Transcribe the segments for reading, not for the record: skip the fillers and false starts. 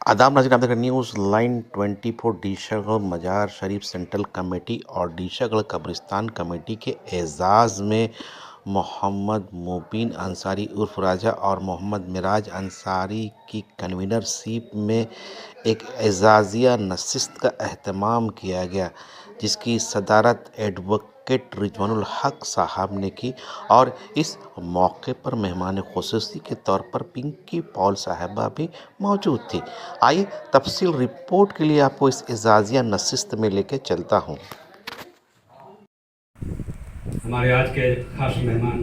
आदाब नाज़रीन, आप देख रहे हैं न्यूज़ लाइन 24। डीशागढ़ मज़ार शरीफ सेंट्रल कमेटी और डीशागढ़ कब्रिस्तान कमेटी के एजाज़ में मोहम्मद मुबीन अंसारी उर्फ राजा और मोहम्मद मिराज अंसारी की कन्वीनरशिप में एक एजाज़िया नशिस्त का अहतमाम किया गया, जिसकी सदारत एडवोकेट रिजवानुल हक साहब ने की। और इस मौके पर मेहमान खुसूसी के तौर पर पिंकी पॉल साहिबा भी मौजूद थी। आइए तफसील रिपोर्ट के लिए आपको इस एजाज़िया नशिस्त में लेके चलता हूँ। हमारे आज के खास मेहमान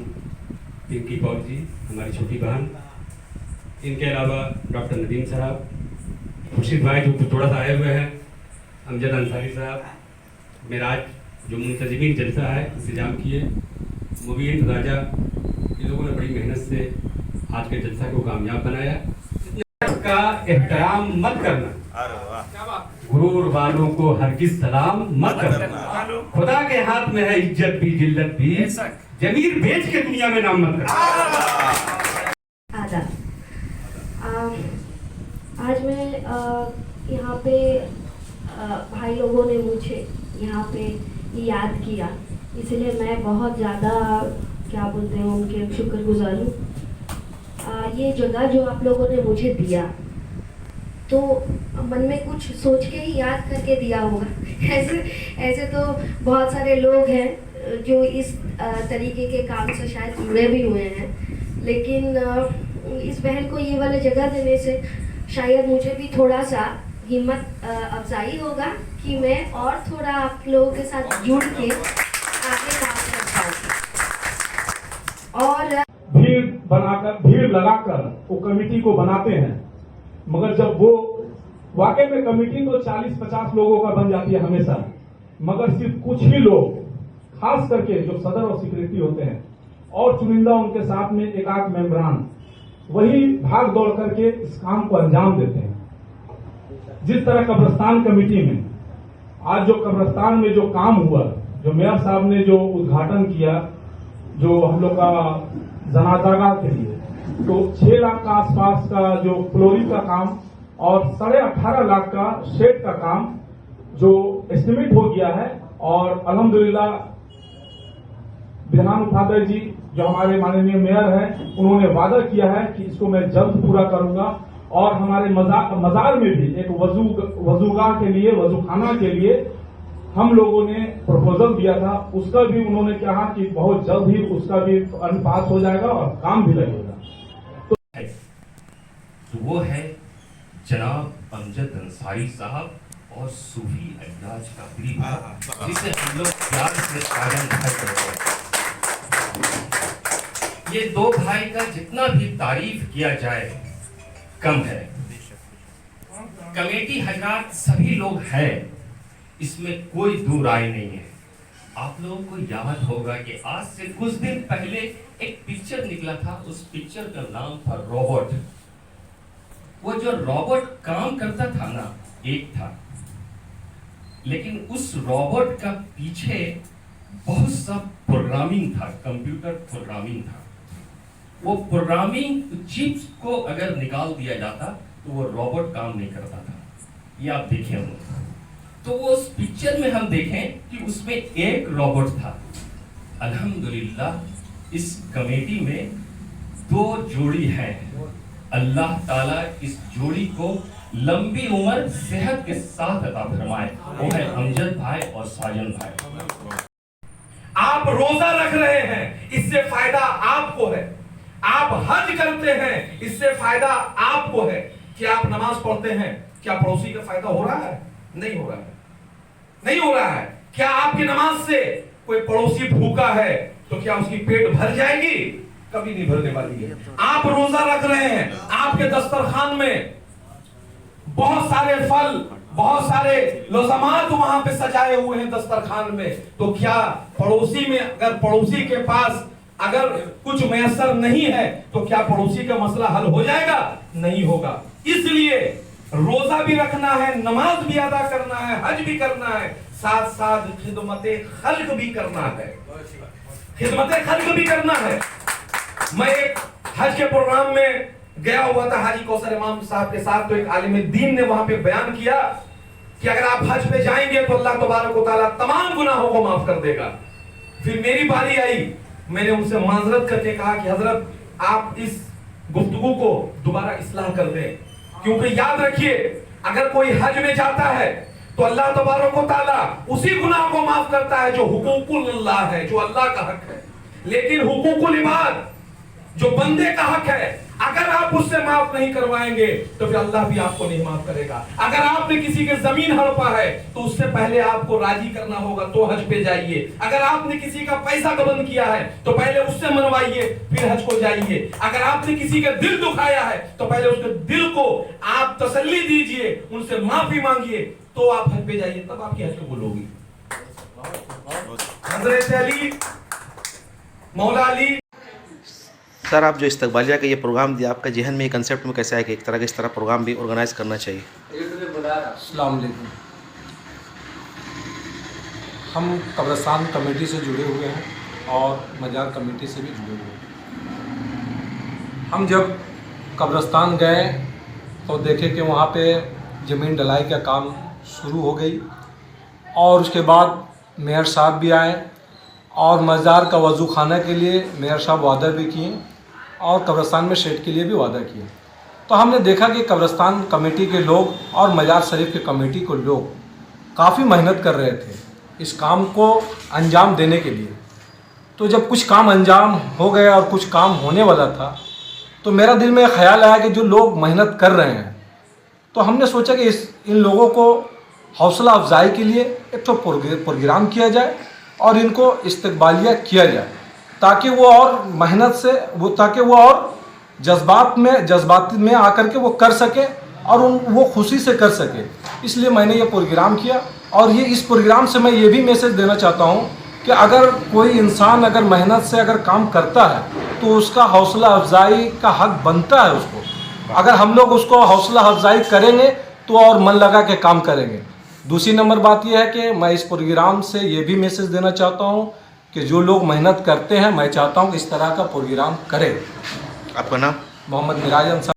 पिंकी पॉल जी, हमारी छोटी बहन, इनके अलावा डॉक्टर नदीम साहब, खुर्शीद भाई जो थोड़ा सा आए हुए हैं, अमजद अंसारी साहब, मिराज जो मुंतजिमीन जलसा है इंतजाम किए, मुबीन राजा, इन लोगों ने बड़ी मेहनत से आज के जलसा को कामयाब बनाया। का एहतराम मत करना, गुरूर वालों को हरगिज सलाम मत करना, खुदा के हाथ में है इज्जत भी जिल्लत भी, जमीर बेच के दुनिया में नाम मत करना। आज मैं यहाँ पे भाई लोगों ने मुझे यहाँ पे याद किया, इसलिए मैं बहुत ज़्यादा क्या बोलते हैं उनके शुक्रगुजार हूँ। ये जगह जो आप लोगों ने मुझे दिया, तो मन में कुछ सोच के ही याद करके दिया होगा। ऐसे तो बहुत सारे लोग हैं जो इस तरीके के काम से शायद जुड़े भी हुए हैं, लेकिन इस बहन को ये वाली जगह देने से शायद मुझे भी थोड़ा सा हिम्मत अफजाई होगा कि मैं और थोड़ा आप लोगों के साथ जुड़ के आगे काम कर पाऊँ। और भीड़ लगाकर वो कमेटी को बनाते हैं, मगर जब वो वाकई में कमेटी तो 40-50 लोगों का बन जाती है हमेशा, मगर सिर्फ कुछ ही लोग, खास करके जो सदर और सेक्रेटरी होते हैं और चुनिंदा उनके साथ में एक आध मेंबरान, वही भाग दौड़ करके इस काम को अंजाम देते हैं। जिस तरह कब्रिस्तान कमेटी में आज जो कब्रिस्तान में जो काम हुआ, जो मेयर साहब ने जो उद्घाटन किया, जो हम लोग का जनाजागा के लिए, तो 6 लाख का आसपास का जो फ्लोरिंग का काम और 18.5 लाख का शेड का काम जो एस्टिमेट हो गया है। और अल्हम्दुलिल्लाह विधान उपाध्याय जी जो हमारे माननीय मेयर हैं, उन्होंने वादा किया है कि इसको मैं जल्द पूरा करूंगा। और हमारे मजार में भी एक वजूगाह के लिए, वजूखाना के लिए हम लोगों ने प्रपोजल दिया था, उसका भी उन्होंने कहा कि बहुत जल्द ही उसका भी फंड पास हो जाएगा और काम भी लगेगा। तो वो है जनाब अमजद अंसारी साहब और सूफी अजदाज का पीर, जिसे हम लोग प्यार से साजन भाई कहते हैं। ये दो भाई का जितना भी तारीफ किया जाए कम है। कमेटी हजरात सभी लोग हैं, इसमें कोई दो राय नहीं है। आप लोगों को याद होगा कि आज से कुछ दिन पहले एक पिक्चर निकला था, उस पिक्चर का नाम था रोबोट। वो जो रोबोट काम करता था ना, एक था, लेकिन उस रोबोट का पीछे बहुत सा प्रोग्रामिंग था, कंप्यूटर प्रोग्रामिंग था। वो प्रोग्रामिंग चिप्स को अगर निकाल दिया जाता तो वो रोबोट काम नहीं करता था। ये आप देखें हम, तो वो उस पिक्चर में हम देखें कि उसमें एक रोबोट था। अल्हम्दुलिल्लाह इस कमेटी में 2 जोड़ी हैं। अल्लाह ताला इस जोड़ी को लंबी उम्र सेहत के साथ अता फरमाए। वो है अमजद भाई और साजन भाई। आप रोजा रख रहे हैं, इससे फायदा आपको है। आप हज करते हैं, इससे फायदा आपको है। क्या आप नमाज पढ़ते हैं, क्या पड़ोसी का फायदा हो रहा है? नहीं हो रहा है, नहीं हो रहा है। क्या आपकी नमाज से कोई पड़ोसी भूखा है तो क्या उसकी पेट भर जाएगी? कभी नहीं भरने वाली है। आप रोजा रख रहे हैं, आपके दस्तरखान में बहुत सारे फल, बहुत सारे लज़मात वहां पे सजाए हुए हैं दस्तरखान में, तो क्या पड़ोसी में, अगर पड़ोसी के पास अगर कुछ मैसर नहीं है तो क्या पड़ोसी का मसला हल हो जाएगा? नहीं होगा। इसलिए रोजा भी रखना है, नमाज भी अदा करना है, हज भी करना है, साथ साथ खिदमते खल्क भी करना है, खिदमते खल्क भी करना है। मैं एक हज के प्रोग्राम में गया हुआ था हाजी कौसर इमाम साहब के साथ, तो एक आलिम दीन ने वहां पे बयान किया कि अगर आप हज पे जाएंगे तो अल्लाह तबारक व तआला तमाम गुनाहों को माफ कर देगा। फिर मेरी बारी आई, मैंने उनसे माजरत करके कहा कि हजरत आप इस गुफ्तगू को दोबारा इस्लाह कर दें, क्योंकि याद रखिए अगर कोई हज में जाता है तो अल्लाह तबारक व तआला उसी गुनाह को माफ करता है जो हुकूकुल अल्लाह है, जो अल्लाह का हक है। लेकिन हुकूकुल इबाद, जो बंदे का हक है, अगर आप उससे माफ नहीं करवाएंगे तो फिर अल्लाह भी आपको नहीं माफ करेगा। अगर आपने किसी के जमीन हड़पा है तो उससे पहले आपको राजी करना होगा तो हज पे जाइए। अगर आपने किसी का पैसा गबन किया है तो पहले उससे मनवाइए फिर हज को जाइए। अगर आपने किसी का दिल दुखाया है तो पहले उसके दिल को आप तसल्ली दीजिए, उनसे माफी मांगिए, तो आप हज पे जाइए, तब आपकी हज कबूल होगी। हजरत अली, मौला अली। सर, आप जो इस्तकबालिया का ये प्रोग्राम दिया, आपका जहन में ये कंसेप्ट में कैसे आया कि एक तरह का इस तरह प्रोग्राम भी ऑर्गेनाइज करना चाहिए? अस्सलाम वालेकुम। हम कब्रिस्तान कमेटी से जुड़े हुए हैं और मजार कमेटी से भी जुड़े हुए हैं। हम जब कब्रिस्तान गए तो देखे कि वहाँ पे ज़मीन ढलाई का काम शुरू हो गई और उसके बाद मेयर साहब भी आए और मज़ार का वज़ू खाना के लिए मेयर साहब वादा भी किए और कब्रिस्तान में शेड के लिए भी वादा किए। तो हमने देखा कि कब्रिस्तान कमेटी के लोग और मजार शरीफ के कमेटी के लोग काफ़ी मेहनत कर रहे थे इस काम को अंजाम देने के लिए। तो जब कुछ काम अंजाम हो गया और कुछ काम होने वाला था तो मेरा दिल में ख्याल आया कि जो लोग मेहनत कर रहे हैं, तो हमने सोचा कि इन लोगों को हौसला अफजाई के लिए एक तो प्रोग्राम किया जाए और इनको इस्तकबालिया किया जाए ताकि वो और मेहनत से ताकि वो और जज्बात में आकर के वो कर सके और वो खुशी से कर सके। इसलिए मैंने ये प्रोग्राम किया और ये इस प्रोग्राम से मैं ये भी मैसेज देना चाहता हूँ कि अगर कोई इंसान अगर मेहनत से अगर काम करता है तो उसका हौसला अफजाई का हक बनता है उसको। अगर हम लोग उसको हौसला अफजाई करेंगे तो और मन लगा के काम करेंगे। दूसरी नंबर बात यह है कि मैं इस प्रोग्राम से ये भी मैसेज देना चाहता हूँ कि जो लोग मेहनत करते हैं, मैं चाहता हूँ कि इस तरह का प्रोग्राम करें। आपका नाम? मोहम्मद मिराज अंसारी।